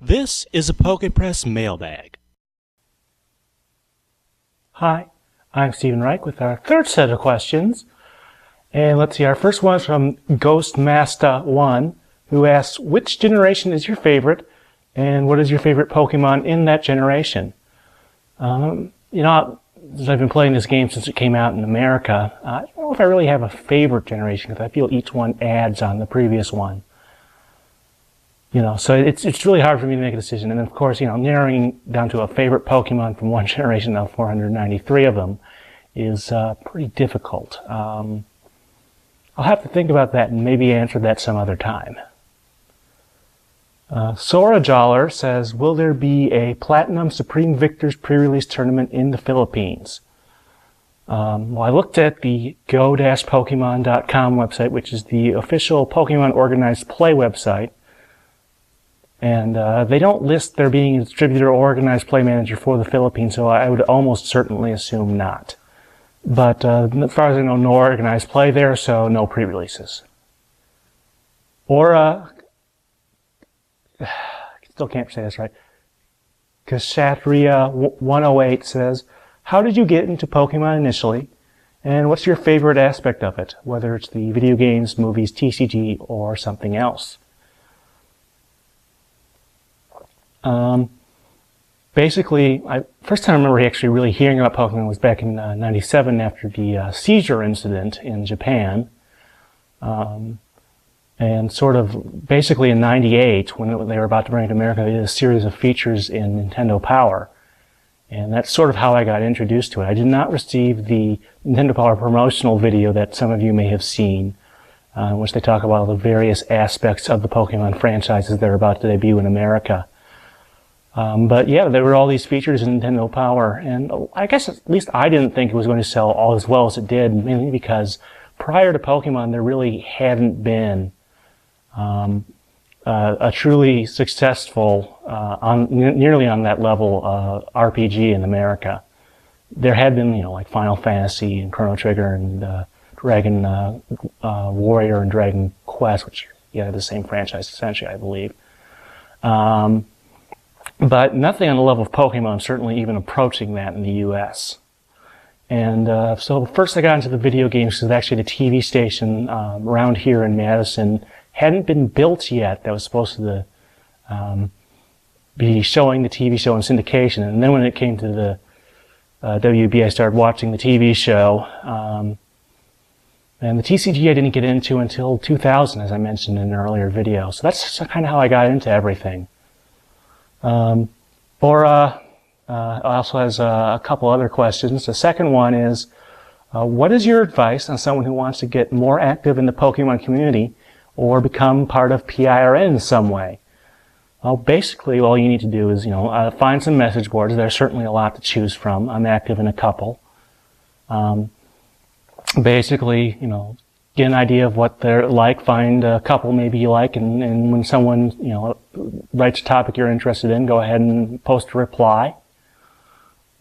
This is a PokePress Mailbag. Hi, I'm Stephen Reich with our third set of questions. And let's see, our first one is from Ghostmaster1, who asks, which generation is your favorite, and what is your favorite Pokemon in that generation? Since I've been playing this game since it came out in America, I don't know if I really have a favorite generation, because I feel each one adds on the previous one. So it's really hard for me to make a decision. And of course, narrowing down to a favorite Pokemon from one generation of 493 of them is pretty difficult. I'll have to think about that and maybe answer that some other time. Sora Joller says, will there be a Platinum Supreme Victors pre-release tournament in the Philippines? Well, I looked at the go-pokemon.com website, which is the official Pokemon organized play website. And they don't list there being a distributor or organized play manager for the Philippines, so I would almost certainly assume not. But as far as I know, no organized play there, so no pre-releases. Or, still can't say this right. Kshatriya108 says, how did you get into Pokemon initially, and what's your favorite aspect of it, whether it's the video games, movies, TCG, or something else? Basically, first time I remember actually really hearing about Pokemon was back in '97 after the seizure incident in Japan. And sort of basically in '98, when they were about to bring it to America, they did a series of features in Nintendo Power. And that's sort of how I got introduced to it. I did not receive the Nintendo Power promotional video that some of you may have seen, in which they talk about the various aspects of the Pokemon franchises that are about to debut in America. But yeah, there were all these features in Nintendo Power, and I guess at least I didn't think it was going to sell all as well as it did, mainly because prior to Pokemon there really hadn't been a truly successful, nearly on that level, RPG in America. There had been, like Final Fantasy and Chrono Trigger and Dragon Warrior and Dragon Quest, which are the same franchise essentially, I believe. But nothing on the level of Pokemon, certainly even approaching that in the US. And so first I got into the video games because actually the TV station around here in Madison hadn't been built yet that was supposed to be showing the TV show in syndication. And then when it came to the WB, I started watching the TV show. And the TCG I didn't get into until 2000, as I mentioned in an earlier video. So that's kind of how I got into everything. Bora also has a couple other questions. The second one is, what is your advice on someone who wants to get more active in the Pokemon community or become part of PIRN in some way? Well, basically all you need to do is, find some message boards. There's certainly a lot to choose from. I'm active in a couple. Basically, get an idea of what they're like, find a couple maybe you like, and when someone, writes a topic you're interested in, go ahead and post a reply.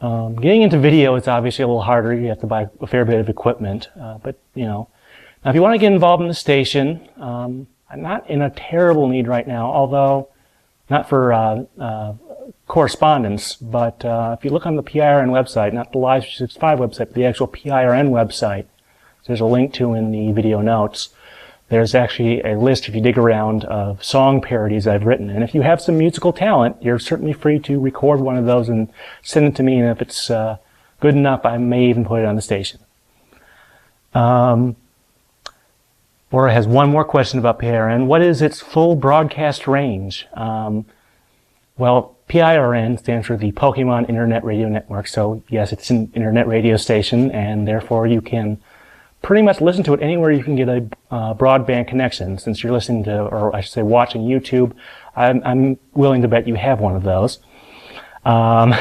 Getting into video is obviously a little harder. You have to buy a fair bit of equipment, but, now if you want to get involved in the station, I'm not in a terrible need right now, although not for correspondence, but if you look on the PIRN website, not the Live 365 website, but the actual PIRN website, there's a link to in the video notes. There's actually a list, if you dig around, of song parodies I've written. And if you have some musical talent, you're certainly free to record one of those and send it to me. And if it's good enough, I may even put it on the station. Laura has one more question about PIRN. What is its full broadcast range? Well, PIRN stands for the Pokemon Internet Radio Network. So yes, it's an internet radio station, and therefore you can pretty much listen to it anywhere you can get a broadband connection. Since you're listening to, or I should say watching YouTube, I'm willing to bet you have one of those. But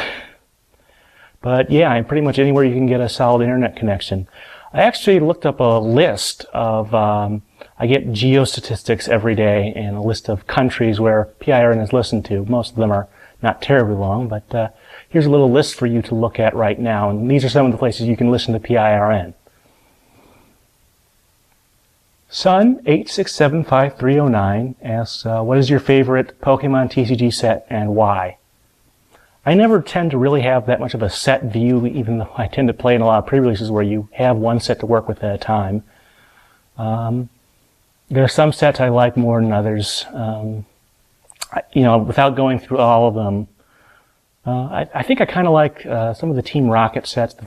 yeah, pretty much anywhere you can get a solid internet connection. I actually looked up a list of, I get geostatistics every day and a list of countries where PIRN is listened to. Most of them are not terribly long, but here's a little list for you to look at right now. And these are some of the places you can listen to PIRN. Sun867539 asks, what is your favorite Pokemon TCG set and why? I never tend to really have that much of a set view, even though I tend to play in a lot of pre-releases where you have one set to work with at a time. There are some sets I like more than others. Without going through all of them, I think I kind of like some of the Team Rocket sets,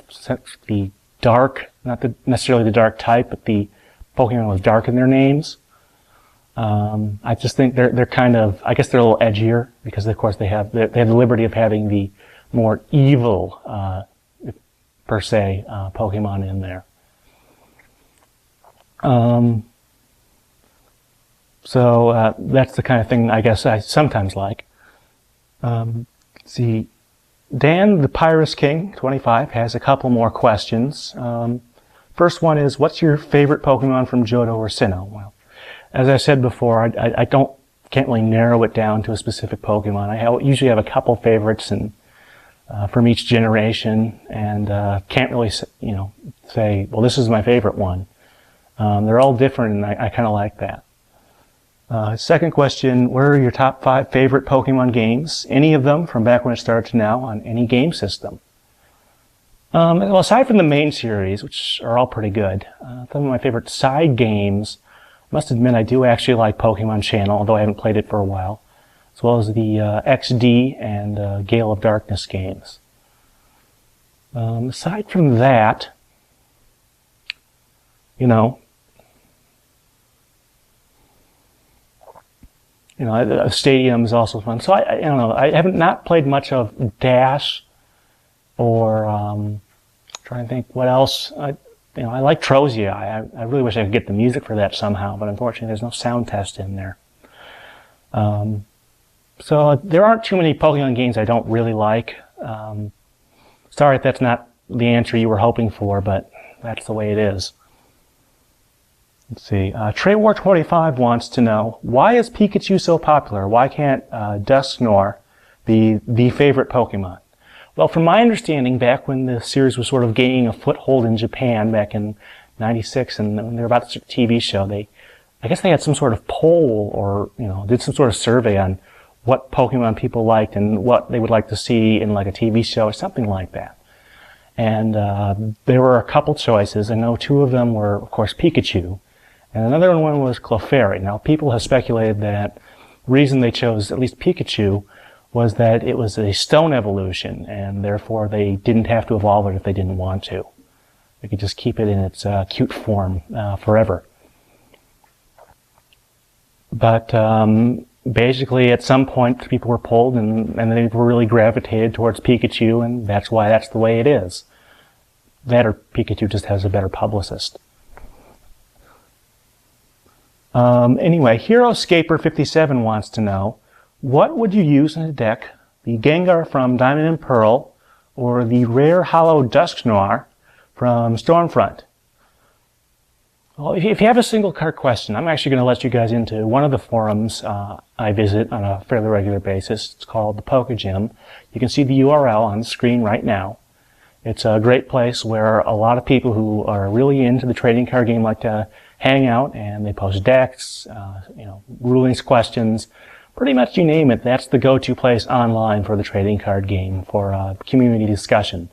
the dark, not necessarily the dark type, but the Pokemon with dark in their names. I just think they're kind of, I guess they're a little edgier because of course they have the liberty of having the more evil, per se, Pokemon in there. So that's the kind of thing I guess I sometimes like. Let's see, Dan the Pyrus King 25 has a couple more questions. First one is, what's your favorite Pokemon from Johto or Sinnoh? Well, as I said before, I can't really narrow it down to a specific Pokemon. I usually have a couple favorites from each generation, and can't really say, well, this is my favorite one. They're all different, and I kind of like that. Second question, what are your top 5 favorite Pokemon games? Any of them from back when it started to now on any game system? Well, aside from the main series, which are all pretty good, some of my favorite side games, I must admit I do actually like Pokemon Channel, although I haven't played it for a while, as well as the XD and Gale of Darkness games. Aside from that, Stadium is also fun. So I don't know. I haven't not played much of Dash or trying to think what else. I like Trozia. I really wish I could get the music for that somehow, but unfortunately there's no sound test in there. So there aren't too many Pokemon games I don't really like. Sorry if that's not the answer you were hoping for, but that's the way it is. Let's see. Treywar25 wants to know, why is Pikachu so popular? Why can't Dusknoir be the favorite Pokemon? Well, from my understanding, back when the series was sort of gaining a foothold in Japan back in '96, and when they were about to start the TV show, I guess they had some sort of poll or, did some sort of survey on what Pokemon people liked and what they would like to see in like a TV show or something like that. And there were a couple choices. I know 2 of them were, of course, Pikachu. And another one was Clefairy. Now, people have speculated that the reason they chose at least Pikachu was that it was a stone evolution, and therefore they didn't have to evolve it if they didn't want to. They could just keep it in its cute form forever. But basically, at some point, people were pulled, and they were really gravitated towards Pikachu, and that's why that's the way it is. That or Pikachu just has a better publicist. Anyway, HeroScaper57 wants to know, what would you use in a deck, the Gengar from Diamond and Pearl, or the rare holo Dusknoir from Stormfront? Well, if you have a single card question, I'm actually going to let you guys into one of the forums I visit on a fairly regular basis. It's called the PokeGym. You can see the URL on the screen right now. It's a great place where a lot of people who are really into the trading card game like to hang out, and they post decks, rulings, questions, pretty much you name it. That's the go-to place online for the trading card game for community discussion.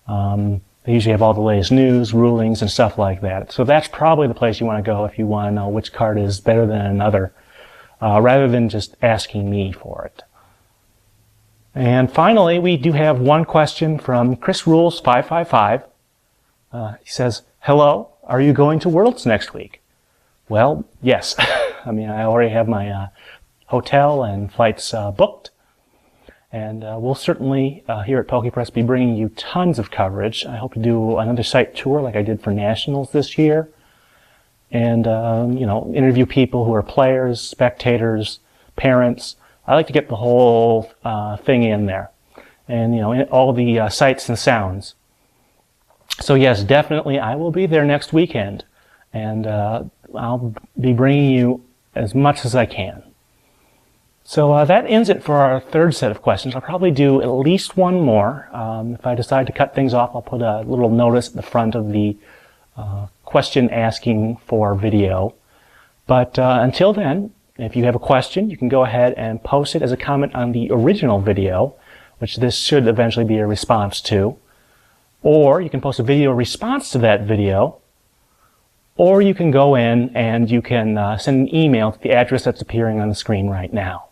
They usually have all the latest news, rulings, and stuff like that. So that's probably the place you want to go if you want to know which card is better than another, rather than just asking me for it. And finally, we do have one question from Chris Rules 555. He says, hello, are you going to Worlds next week? Well, yes. I already have my hotel and flights booked. And we'll certainly, here at PokePress, be bringing you tons of coverage. I hope to do another site tour like I did for Nationals this year. And, interview people who are players, spectators, parents. I like to get the whole thing in there. And, all the sights and sounds. So yes, definitely I will be there next weekend. And I'll be bringing you as much as I can. So that ends it for our third set of questions. I'll probably do at least one more. If I decide to cut things off, I'll put a little notice at the front of the question asking for video. But until then, if you have a question, you can go ahead and post it as a comment on the original video, which this should eventually be a response to. Or you can post a video response to that video. Or you can go in and you can send an email to the address that's appearing on the screen right now.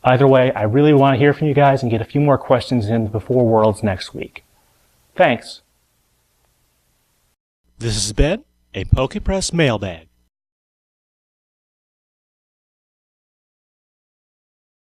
Either way, I really want to hear from you guys and get a few more questions in before Worlds next week. Thanks. This has been a PokePress Mailbag.